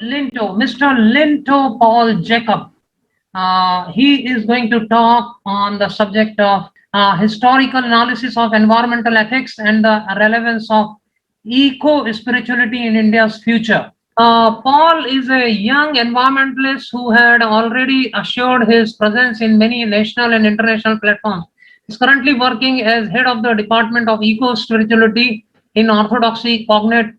Mr. Linto Paul Jacob. He is going to talk on the subject of historical analysis of environmental ethics and the relevance of eco spirituality in India's future. Paul is a young environmentalist who had already assured his presence in many national and international platforms. He's currently working as head of the Department of Eco Spirituality in Orthodoxy Cognate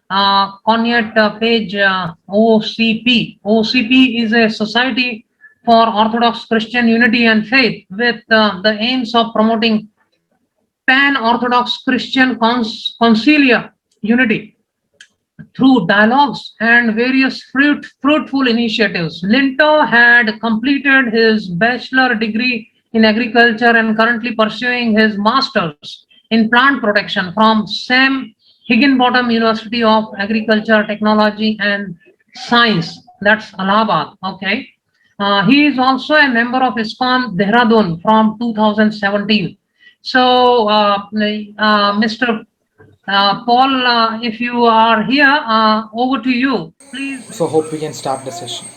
Page OCP. OCP is a society for Orthodox Christian unity and faith with the aims of promoting pan Orthodox Christian conciliar unity through dialogues and various fruitful initiatives. Linto had completed his bachelor degree in agriculture and currently pursuing his master's in plant protection from Sam Higginbottom University of Agriculture, Technology and Science. That's Allahabad. Okay. He is also a member of ISKCON Dehradun from 2017. So, Mr. Paul, if you are here, over to you. Please. So hope we can start the session.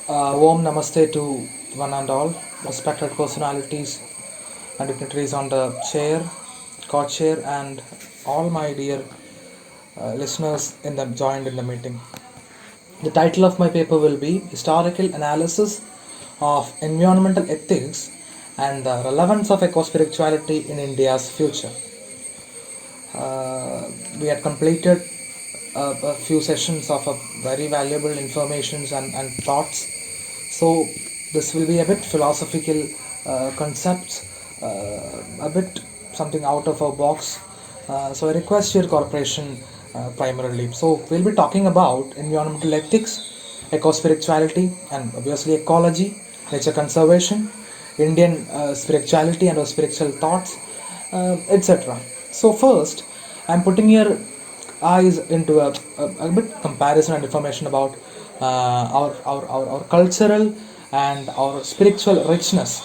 Warm namaste to one and all respected personalities and dignitaries on the chair, co-chair, and all my dear listeners joined in the meeting. The title of my paper will be Historical Analysis of Environmental Ethics and the Relevance of Eco-Spirituality in India's Future. We had completed a few sessions of very valuable informations and thoughts. So this will be a bit philosophical concepts, a bit something out of our box. So I request your cooperation primarily. So we'll be talking about environmental ethics, eco-spirituality, and obviously ecology, nature conservation, Indian spirituality and our spiritual thoughts, etc. So first, I'm putting your eyes into a bit comparison and information about our cultural and our spiritual richness.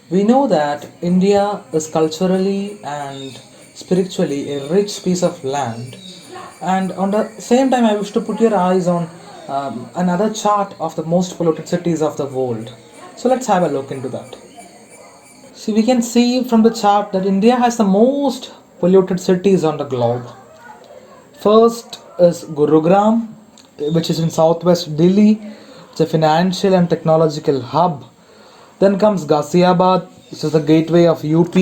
We know that India is culturally and spiritually a rich piece of land, and on the same time, I wish to put your eyes on another chart of the most polluted cities of the world. So let's have a look into that. See, we can see from the chart that India has the most polluted cities on the globe. First is Gurugram, which is in southwest Delhi. It's a financial and technological hub. Then comes Ghaziabad, which is the gateway of UP.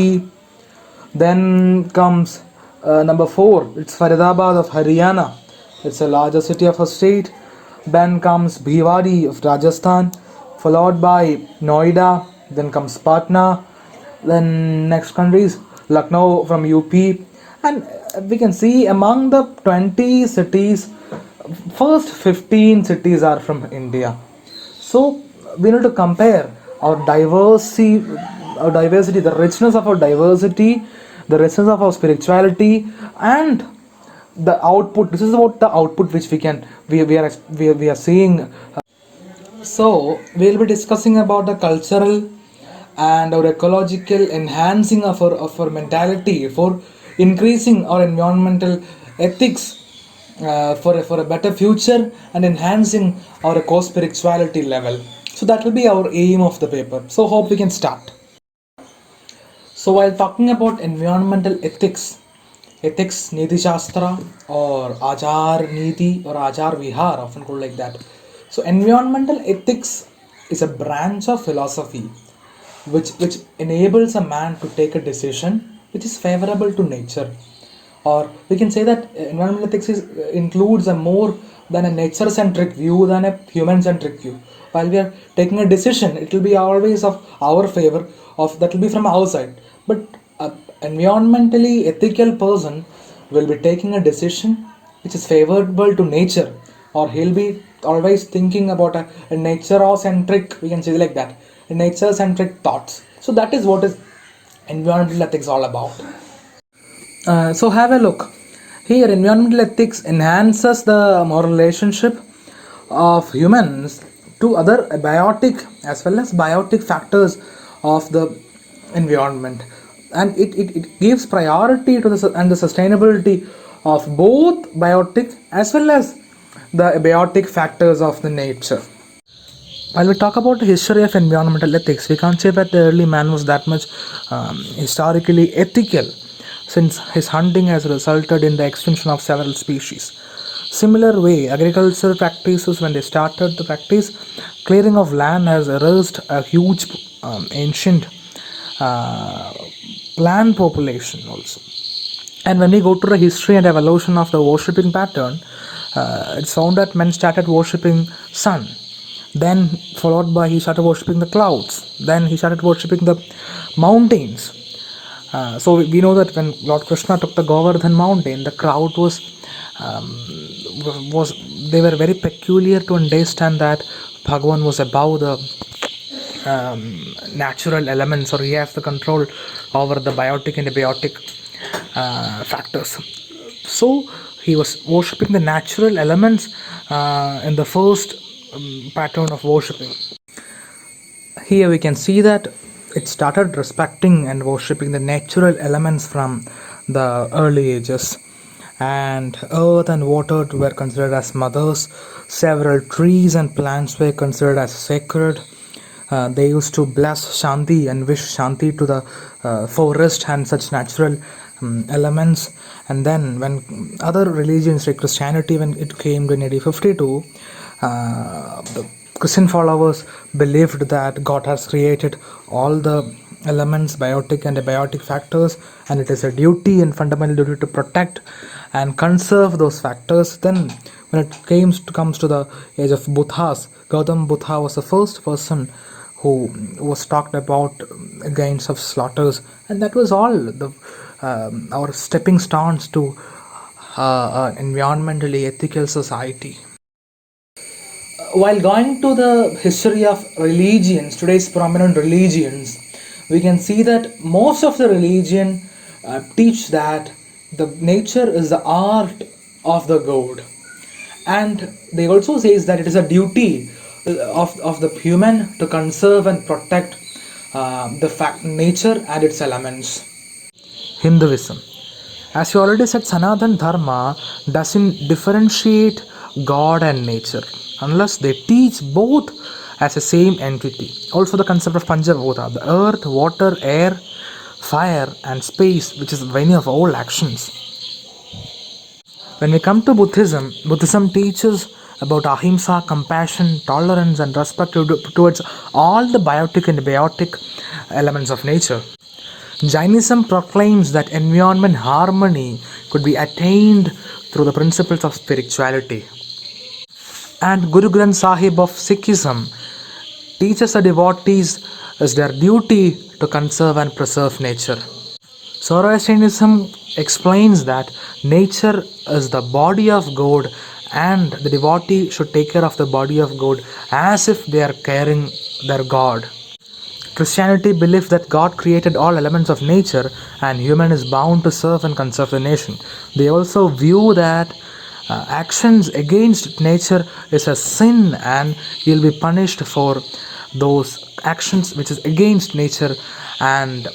Then comes number 4, it's Faridabad of Haryana. It's a larger city of a state. Then comes Bhiwadi of Rajasthan, followed by Noida. Then comes Patna. Then next countries, Lucknow from UP. And we can see among the 20 cities, first 15 cities are from India. So we need to compare our diversity, the richness of our diversity, the richness of our spirituality, and the output. This is about the output which we are seeing. So we'll be discussing about the cultural and our ecological enhancing of our mentality for increasing our environmental ethics for a better future and enhancing our co-spirituality level. So that will be our aim of the paper. So hope we can start. So while talking about environmental ethics Niti Shastra or Ajar Niti or Ajar Vihar, often called like that. So environmental ethics is a branch of philosophy which enables a man to take a decision which is favorable to nature, or we can say that environmental ethics includes a more than a nature centric view than a human centric view. While we are taking a decision, it will be always of our favor, of that will be from outside, but a environmentally ethical person will be taking a decision which is favorable to nature, or he'll be always thinking about a nature centric, we can say like that, a nature centric thoughts. So that is what is environmental ethics all about. So have a look here. Environmental ethics enhances the moral relationship of humans to other biotic as well as biotic factors of the environment, and it gives priority to the and the sustainability of both biotic as well as the abiotic factors of the nature. While we talk about the history of environmental ethics, we can't say that the early man was that much historically ethical, since his hunting has resulted in the extinction of several species. Similar way, agricultural practices, when they started the practice, clearing of land has erased a huge ancient uh, plant population also. And when we go to the history and evolution of the worshipping pattern, it's found that men started worshipping sun, then followed by he started worshipping the clouds, then he started worshipping the mountains. So we know that when Lord Krishna took the Govardhan mountain, the crowd was they were very peculiar to understand that Bhagavan was above the natural elements, or he has the control over the biotic and abiotic factors. So he was worshipping the natural elements in the first pattern of worshipping. Here we can see that it started respecting and worshipping the natural elements from the early ages, and earth and water were considered as mothers. Several trees and plants were considered as sacred. They used to bless Shanti and wish Shanti to the forest and such natural elements. And then, when other religions like Christianity, when it came in AD 52, the Christian followers believed that God has created all the elements, biotic and abiotic factors, and it is a duty and fundamental duty to protect and conserve those factors. Then, when it comes to the age of Buddhas, Gautam Buddha was the first person who was talked about against of slaughters, and that was all the our stepping stones to an environmentally ethical society. While going to the history of religions, today's prominent religions, we can see that most of the religion teach that the nature is the art of the god, and they also says that it is a duty of the human to conserve and protect nature and its elements. Hinduism, as you already said, Sanatan Dharma doesn't differentiate God and nature unless they teach both as a same entity. Also, the concept of Panchabhuta, the earth, water, air, fire, and space, which is the venue of all actions. When we come to Buddhism, Buddhism teaches about ahimsa, compassion, tolerance, and respect towards all the biotic and abiotic elements of nature. Jainism proclaims that environment harmony could be attained through the principles of spirituality. And Guru Granth Sahib of Sikhism teaches the devotees as their duty to conserve and preserve nature. Zoroastrianism explains that nature is the body of God, and the devotee should take care of the body of God as if they are carrying their God. Christianity believes that God created all elements of nature and human is bound to serve and conserve the nation. They also view that actions against nature is a sin, and you'll be punished for those actions which is against nature, and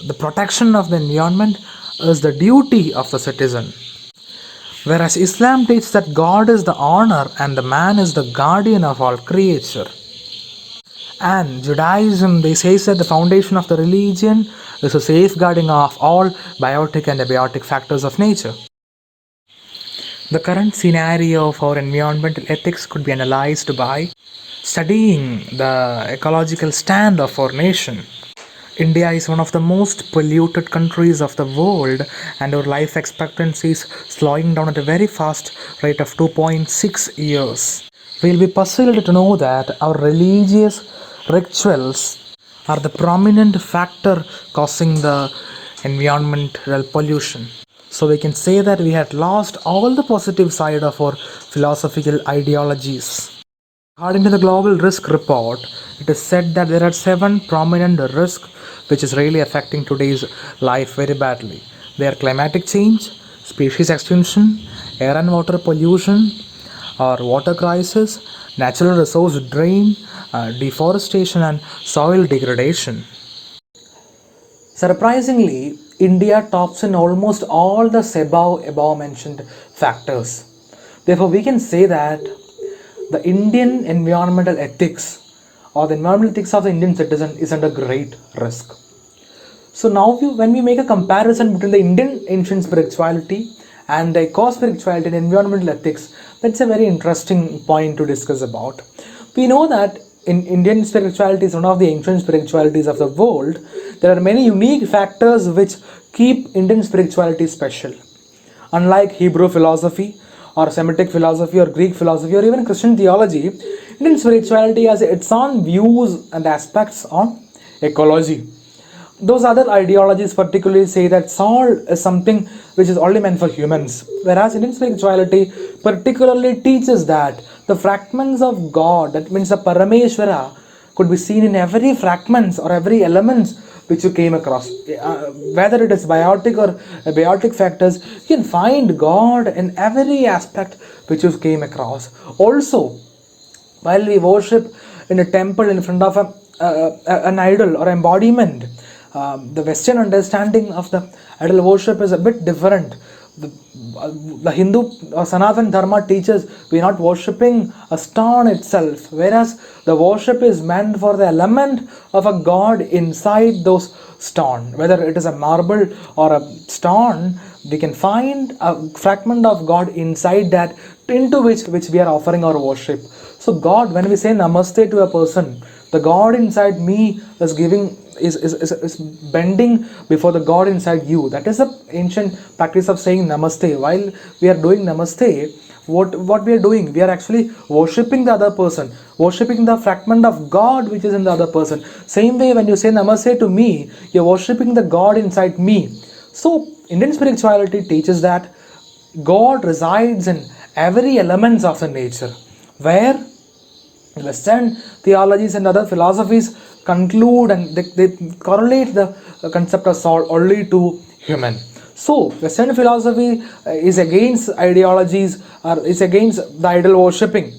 the protection of the environment is the duty of the citizen. Whereas Islam teaches that God is the owner and the man is the guardian of all creature. And Judaism, they say that the foundation of the religion is a safeguarding of all biotic and abiotic factors of nature. The current scenario of our environmental ethics could be analyzed by studying the ecological stand of our nation. India is one of the most polluted countries of the world, and our life expectancy is slowing down at a very fast rate of 2.6 years. We'll be puzzled to know that our religious rituals are the prominent factor causing the environmental pollution. So we can say that we had lost all the positive side of our philosophical ideologies. According to the Global Risk Report, it is said that there are 7 prominent risks which is really affecting today's life very badly. They are climatic change, species extinction, air and water pollution, or water crisis, natural resource drain, deforestation, and soil degradation. Surprisingly, India tops in almost all the above mentioned factors. Therefore, we can say that the Indian environmental ethics or the environmental ethics of the Indian citizen is under great risk. So now, when we make a comparison between the Indian ancient spirituality and the eco spirituality and environmental ethics, that's a very interesting point to discuss about. We know that in Indian spirituality is one of the ancient spiritualities of the world. There are many unique factors which keep Indian spirituality special. Unlike Hebrew philosophy or Semitic philosophy or Greek philosophy or even Christian theology, Indian spirituality has its own views and aspects on ecology. Those other ideologies particularly say that salt is something which is only meant for humans, whereas Indian spirituality particularly teaches that the fragments of God, that means the Parameshwara, could be seen in every fragments or every elements which you came across. Whether it is biotic or abiotic factors, you can find God in every aspect which you came across. Also, while we worship in a temple in front of an idol or embodiment, the Western understanding of the idol worship is a bit different. The Hindu or Sanatan Dharma teaches we are not worshipping a stone itself, whereas the worship is meant for the element of a god inside those stone. Whether it is a marble or a stone, we can find a fragment of God inside that, into which we are offering our worship. So God, when we say namaste to a person, the God inside me is giving is bending before the God inside you. That is the ancient practice of saying namaste. While we are doing namaste, what we are doing, we are actually worshipping the other person, worshipping the fragment of God which is in the other person. Same way, when you say namaste to me, you're worshipping the God inside me. So Indian spirituality teaches that God resides in every elements of the nature, where Western theologies and other philosophies conclude and they correlate the concept of soul only to human. So Western philosophy is against ideologies or is against the idol worshipping,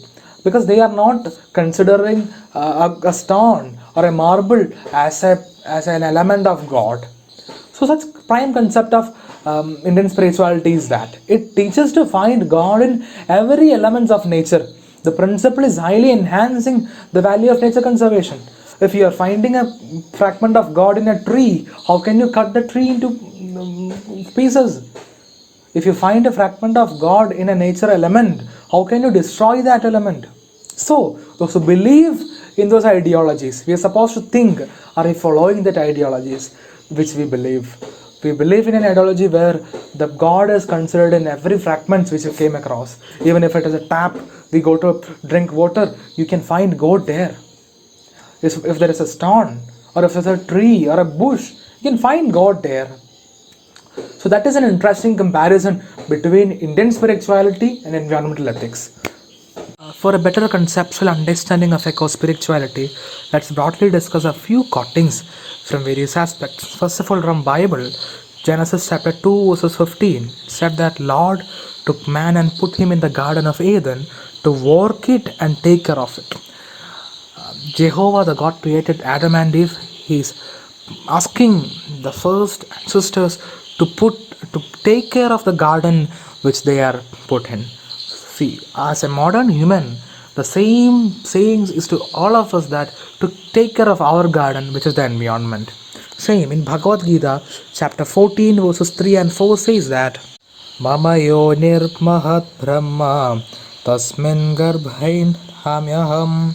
because they are not considering a stone or a marble as an element of God. So such prime concept of Indian spirituality is that it teaches to find God in every elements of nature. The principle is highly enhancing the value of nature conservation. If you are finding a fragment of God in a tree, how can you cut the tree into pieces? If you find a fragment of God in a nature element, how can you destroy that element? So, those who believe in those ideologies, we are supposed to think, are we following that ideologies which we believe? We believe in an ideology where the God is considered in every fragment which you came across. Even if it is a tap, we go to drink water, you can find God there. If there is a stone, or if there's a tree or a bush, you can find God there. So that is an interesting comparison between Indian spirituality and environmental ethics. For a better conceptual understanding of eco-spirituality, let's broadly discuss a few cuttings from various aspects. First of all, from Bible, Genesis chapter 2 verses 15 said that Lord took man and put him in the Garden of Eden to work it and take care of it. Jehovah, the God created Adam and Eve. He is asking the first ancestors to take care of the garden which they are put in. See, as a modern human, the same sayings is to all of us that to take care of our garden, which is the environment. Same in Bhagavad Gita, chapter 14, verses 3 and 4 says that Mama yo nirmahat brahma tasmin garbhain hamyaham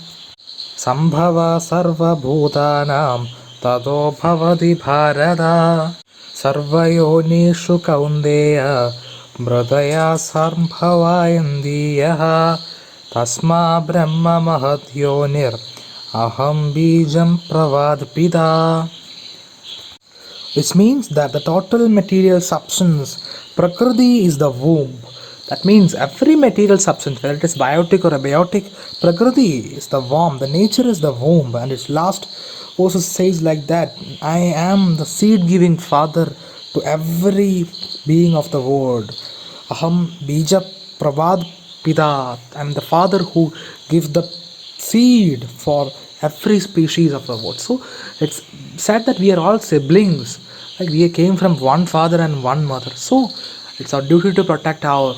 Sambhava sarva bhutanam tato bhavati bharata sarvayonishu kaundeya mridaya sambhavayandiyaha tasma brahma mahatyonir aham bijam pravadpita, which means that the total material substance, Prakriti, is the womb. That means every material substance, whether it is biotic or abiotic, Prakriti is the womb, the nature is the womb, and its last verse says like that, I am the seed giving father to every being of the world. Aham bija pravad pita, I am the father who gives the seed for every species of the world. So it's said that we are all siblings. Like we came from one father and one mother. So it's our duty to protect our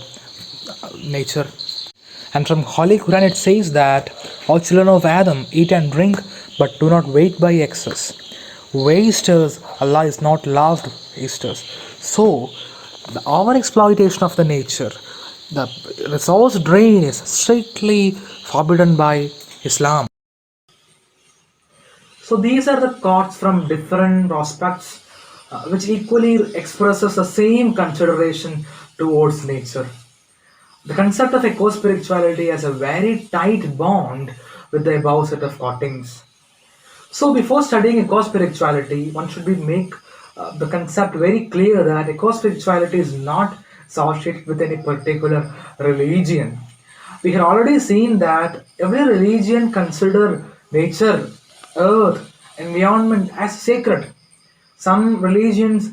nature. And from Holy Quran it says that, O children of Adam, eat and drink, but do not wait by excess. Wasters, Allah is not loved wasters. So the over exploitation of the nature, the resource drain is strictly forbidden by Islam. So these are the thoughts from different prospects which equally expresses the same consideration towards nature. The concept of eco-spirituality has a very tight bond with the above set of cuttings. So before studying eco-spirituality, one should be make the concept very clear that eco-spirituality is not associated with any particular religion. We have already seen that every religion consider nature, earth, environment as sacred. Some religions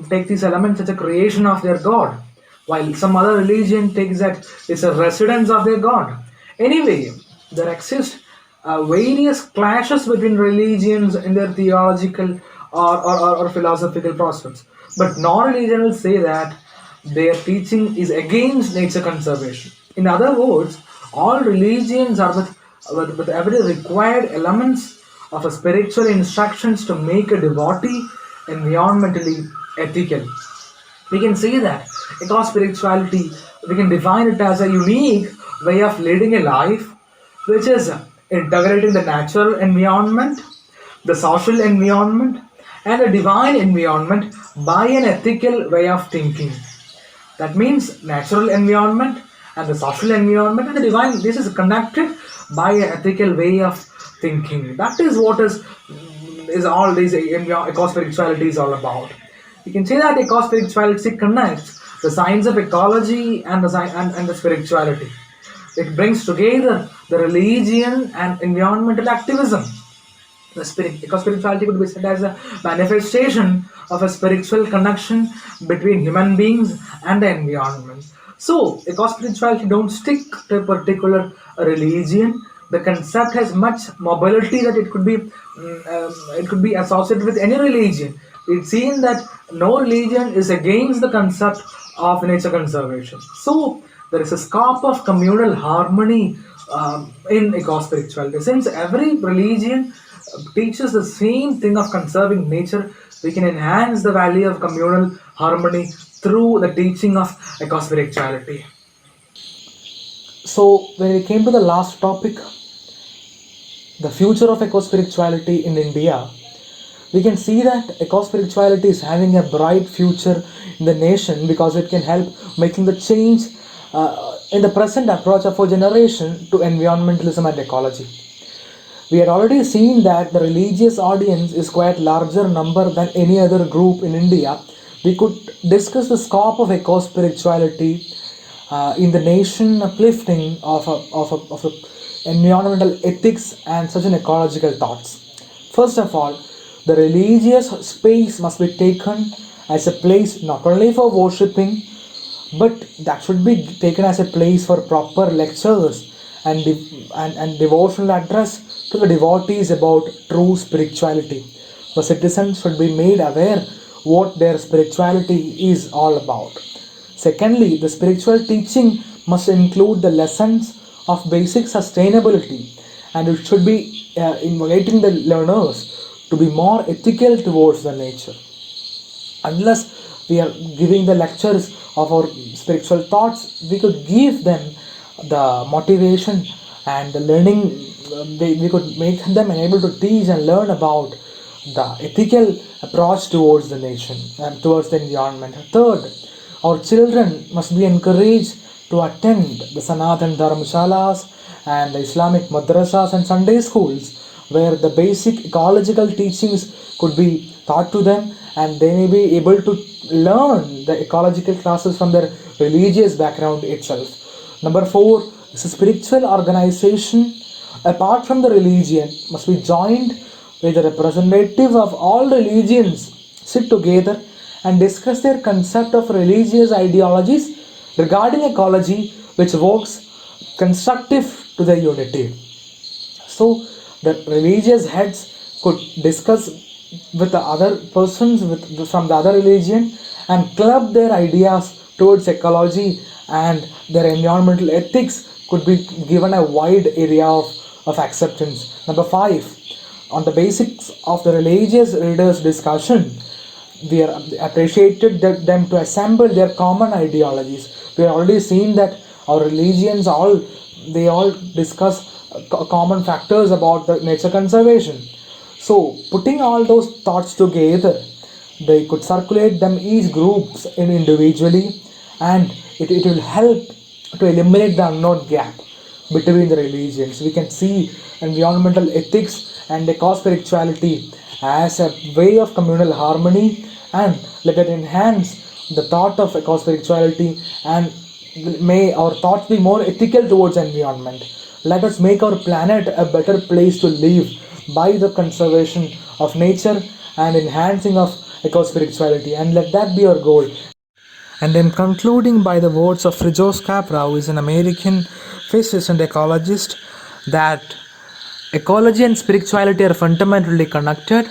take these elements as a creation of their god, while some other religion takes that it's a residence of their god. Anyway, there exist various clashes between religions in their theological or philosophical prospects. But non-religion will say that their teaching is against nature conservation. In other words, all religions are with every required elements of a spiritual instructions to make a devotee environmentally ethical. We can say that eco spirituality, we can define it as a unique way of leading a life which is integrating the natural environment, the social environment, and the divine environment by an ethical way of thinking. That means natural environment and the social environment and the divine. This is connected by an ethical way of thinking. That is what is all this eco spirituality is all about. You can say that eco spirituality connects the science of ecology and and the spirituality. It brings together the religion and environmental activism. The spirit, because spirituality could be said as a manifestation of a spiritual connection between human beings and the environment. So, because spirituality don't stick to a particular religion, the concept has much mobility that it could be associated with any religion. It's seen that no religion is against the concept of nature conservation. So, there is a scope of communal harmony in eco spirituality. Since every religion teaches the same thing of conserving nature, we can enhance the value of communal harmony through the teaching of eco spirituality. So, when we came to the last topic, the future of eco spirituality in India, we can see that eco spirituality is having a bright future in the nation because it can help making the change in the present approach of our generation to environmentalism and ecology. We had already seen that the religious audience is quite larger number than any other group in India. We could discuss the scope of eco spirituality in the nation uplifting of environmental ethics and such an ecological thoughts. First of all, the religious space must be taken as a place not only for worshipping, but that should be taken as a place for proper lectures and devotional address to the devotees about true spirituality. The citizens should be made aware what their spirituality is all about. Secondly, the spiritual teaching must include the lessons of basic sustainability, and it should be inviting the learners to be more ethical towards the nature. Unless we are giving the lectures of our spiritual thoughts, we could give them the motivation and the learning. We could make them able to teach and learn about the ethical approach towards the nation and towards the environment. Third, our children must be encouraged to attend the Sanatan Dharamshalas and the Islamic madrasas and Sunday schools where the basic ecological teachings could be taught to them, and they may be able to learn the ecological classes from their religious background itself. Number four, is a spiritual organization apart from the religion must be joined with a representative of all religions, sit together and discuss their concept of religious ideologies regarding ecology which works constructive to the unity. So the religious heads could discuss with the other persons from the other religion and club their ideas towards ecology and their environmental ethics could be given a wide area of acceptance. Number five, on the basics of the religious leaders discussion, we are appreciated them to assemble their common ideologies. We have already seen that our religions all discuss common factors about the nature conservation. So putting all those thoughts together, they could circulate them each groups in individually, and it will help to eliminate the unknown gap between the religions. We can see environmental ethics and eco spirituality as a way of communal harmony, and let it enhance the thought of eco spirituality, and may our thoughts be more ethical towards environment. Let us make our planet a better place to live by the conservation of nature and enhancing of eco spirituality, and let that be our goal. And then concluding by the words of Fritjof Capra, who is an American physicist and ecologist, that ecology and spirituality are fundamentally connected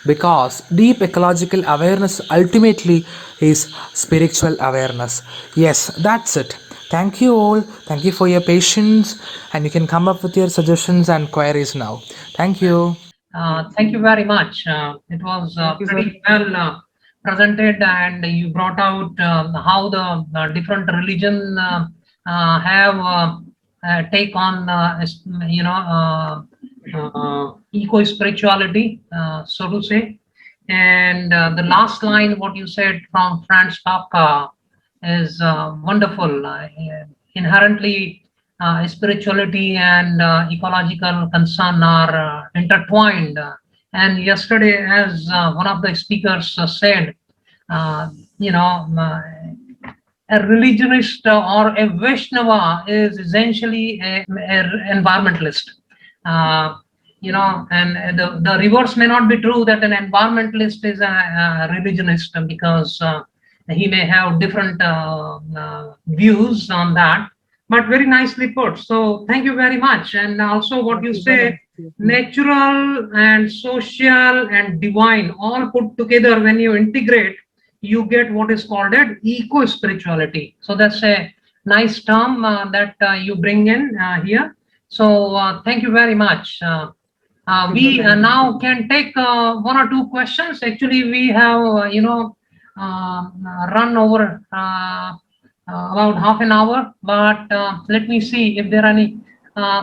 because deep ecological awareness ultimately is spiritual awareness. Yes, that's it. Thank you all. Thank you for your patience, and you can come up with your suggestions and queries now. Thank you. Thank you very much. It was Thank you, sir. pretty well presented, and you brought out how the different religion have take on eco spirituality, so to say. And the last line, what you said from Franz Kafka, is wonderful. Inherently, spirituality and ecological concern are intertwined. And yesterday, as one of the speakers said, uh, you know, uh, a religionist or a Vaishnava is essentially a environmentalist. Uh, and the reverse may not be true, that an environmentalist is a religionist, because he may have different views on that, but very nicely put. So thank you very much. And also what you say, natural and social and divine all put together, when you integrate, you get what is called an eco spirituality. So that's a nice term that you bring in here. So thank you very much. We now can take one or two questions. Actually, we have run over about half an hour, but let me see if there are any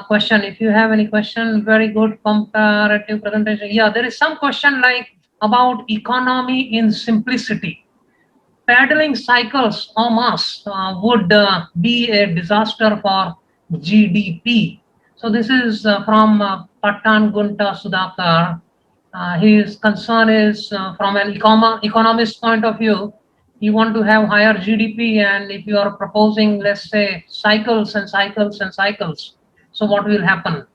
question. If you have any question, very good comparative presentation. Yeah, there is some question like about economy in simplicity. Paddling cycles en masse would be a disaster for GDP. So this is from Patan Gunta Sudhakar. His concern is from an economist point of view. You want to have higher GDP, and if you are proposing, let's say, cycles and cycles and cycles, so what will happen?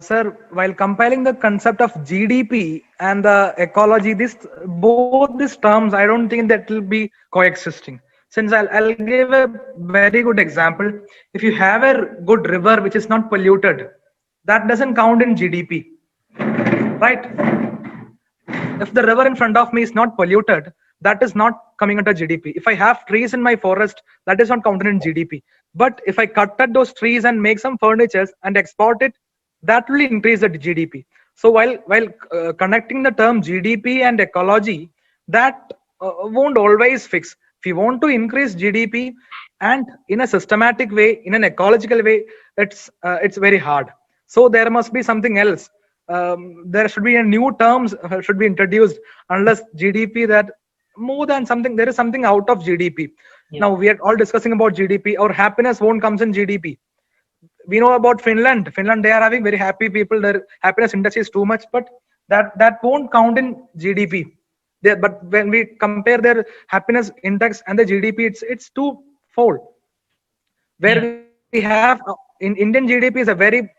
Sir, while compiling the concept of GDP and the ecology, both these terms, I don't think that will be coexisting. Since I'll give a very good example. If you have a good river which is not polluted, that doesn't count in GDP, right? If the river in front of me is not polluted, that is not coming under GDP. If I have trees in my forest, that is not counted in GDP. But if I cut those trees and make some furniture and export it, that will increase the GDP. So while connecting the term GDP and ecology, that won't always fix. If you want to increase GDP and in a systematic way, in an ecological way, it's very hard. So there must be something else. There should be a new terms should be introduced, unless GDP, that more than something, there is something out of GDP. Yeah. Now we are all discussing about GDP. Our happiness won't comes in GDP. We know about Finland. They are having very happy people. Their happiness index is too much, but that won't count in GDP. But when we compare their happiness index and the GDP, it's twofold. Where we have in Indian GDP is a very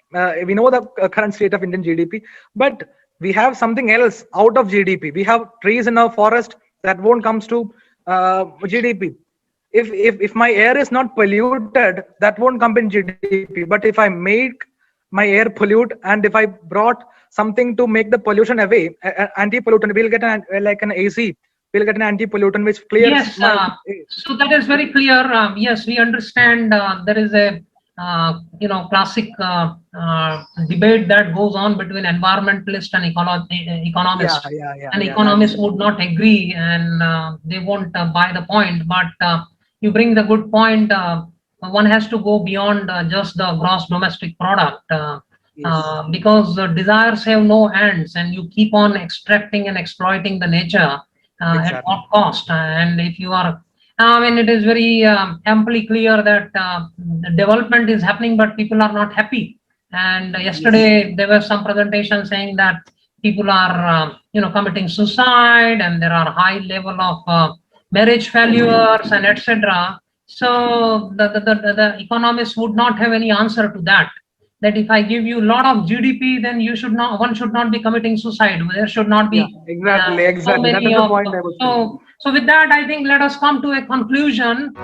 we know the current state of Indian GDP, but we have something else out of GDP. We have trees in our forest that won't comes to GDP. If my air is not polluted, that won't come in GDP. But if I make my air pollute, and if I brought something to make the pollution away, anti-pollutant, we'll get like an AC, we'll get an anti-pollutant which clears Yes, my so that is very clear. Yes, we understand there is a classic debate that goes on between environmentalists and economists. And economists would not agree, and they won't buy the point. But you bring the good point. One has to go beyond just the gross domestic product. Because desires have no ends, and you keep on extracting and exploiting the nature at Exactly. what cost. And if you are, I mean, it is very amply clear that the development is happening, but people are not happy. And yesterday there was some presentation saying that people are, committing suicide, and there are high level of marriage failures and etc. So the economists would not have any answer to that. That if I give you a lot of GDP, then one should not be committing suicide. There should not be Exactly. so That many is the of point I was saying. so with that, I think let us come to a conclusion.